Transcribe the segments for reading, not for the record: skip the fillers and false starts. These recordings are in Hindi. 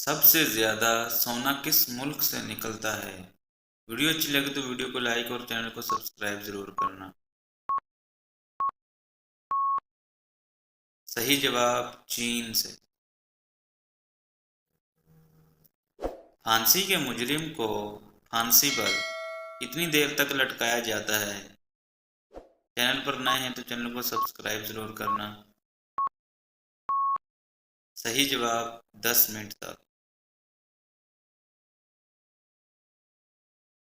सबसे ज़्यादा सोना किस मुल्क से निकलता है? वीडियो अच्छी लगे तो वीडियो को लाइक और चैनल को सब्सक्राइब ज़रूर करना। सही जवाब चीन से। फांसी के मुजरिम को फांसी पर कितनी देर तक लटकाया जाता है? चैनल पर नए हैं तो चैनल को सब्सक्राइब ज़रूर करना। सही जवाब 10 मिनट तक।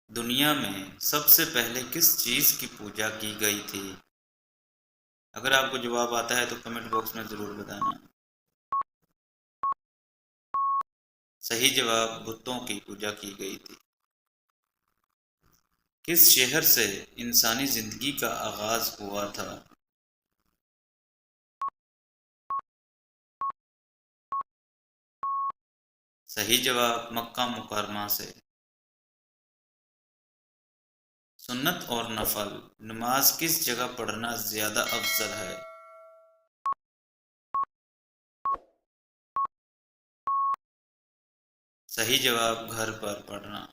दुनिया में सबसे पहले किस चीज़ की पूजा की गई थी? अगर आपको जवाब आता है तो कमेंट बॉक्स में ज़रूर बताना। सही जवाब बुतों की पूजा की गई थी। किस शहर से इंसानी जिंदगी का आगाज हुआ था? सही जवाब मक्का मुकरमा से। सुन्नत और नफल नमाज किस जगह पढ़ना ज्यादा अफजल है? सही जवाब घर पर पढ़ना।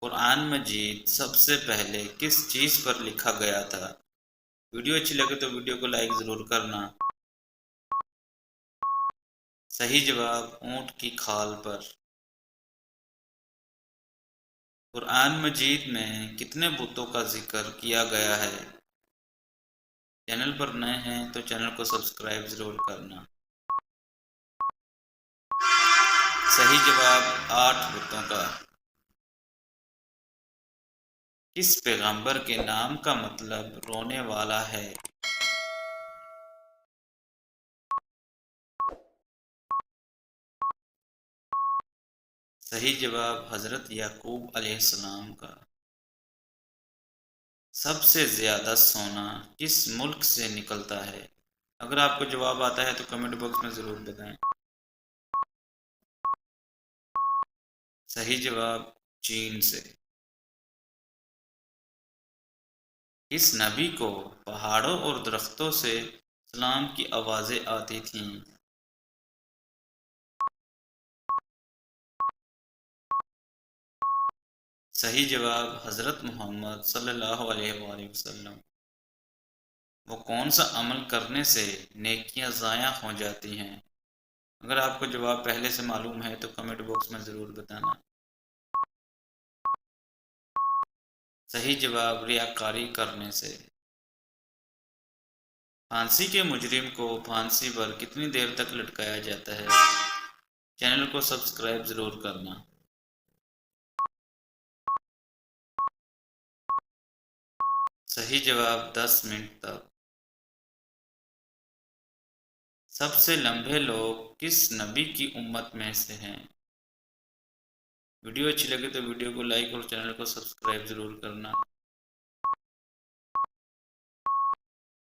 कुरान मजीद सबसे पहले किस चीज़ पर लिखा गया था? वीडियो अच्छी लगे तो वीडियो को लाइक ज़रूर करना। सही जवाब ऊँट की खाल पर। कुरान मजीद में कितने बुतों का जिक्र किया गया है? चैनल पर नए हैं तो चैनल को सब्सक्राइब ज़रूर करना। सही जवाब 8 बुतों का। किस पैगंबर के नाम का मतलब रोने वाला है? सही जवाब हज़रत याकूब अलैहिस्सलाम का। सबसे ज़्यादा सोना किस मुल्क से निकलता है? अगर आपको जवाब आता है तो कमेंट बॉक्स में ज़रूर बताएं। सही जवाब चीन से। इस नबी को पहाड़ों और दरख्तों से सलाम की आवाज़ें आती थीं। सही जवाब हज़रत मोहम्मद सल्लल्लाहु अलैहि वसल्लम। वो कौन सा अमल करने से नेकियां ज़ाया हो जाती हैं? अगर आपको जवाब पहले से मालूम है तो कमेंट बॉक्स में ज़रूर बताना। सही जवाब रियाकारी करने से। फांसी के मुजरिम को फांसी पर कितनी देर तक लटकाया जाता है? चैनल को सब्सक्राइब ज़रूर करना। सही जवाब 10 मिनट तक। सबसे लंबे लोग किस नबी की उम्मत में से हैं? वीडियो अच्छी लगे तो वीडियो को लाइक और चैनल को सब्सक्राइब ज़रूर करना।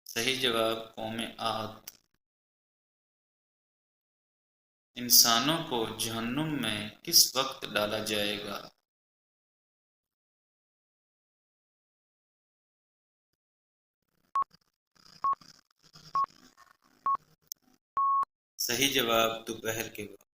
सही जवाब कौम आद। इंसानों को जहन्नुम में किस वक्त डाला जाएगा? सही जवाब दोपहर के वक्त।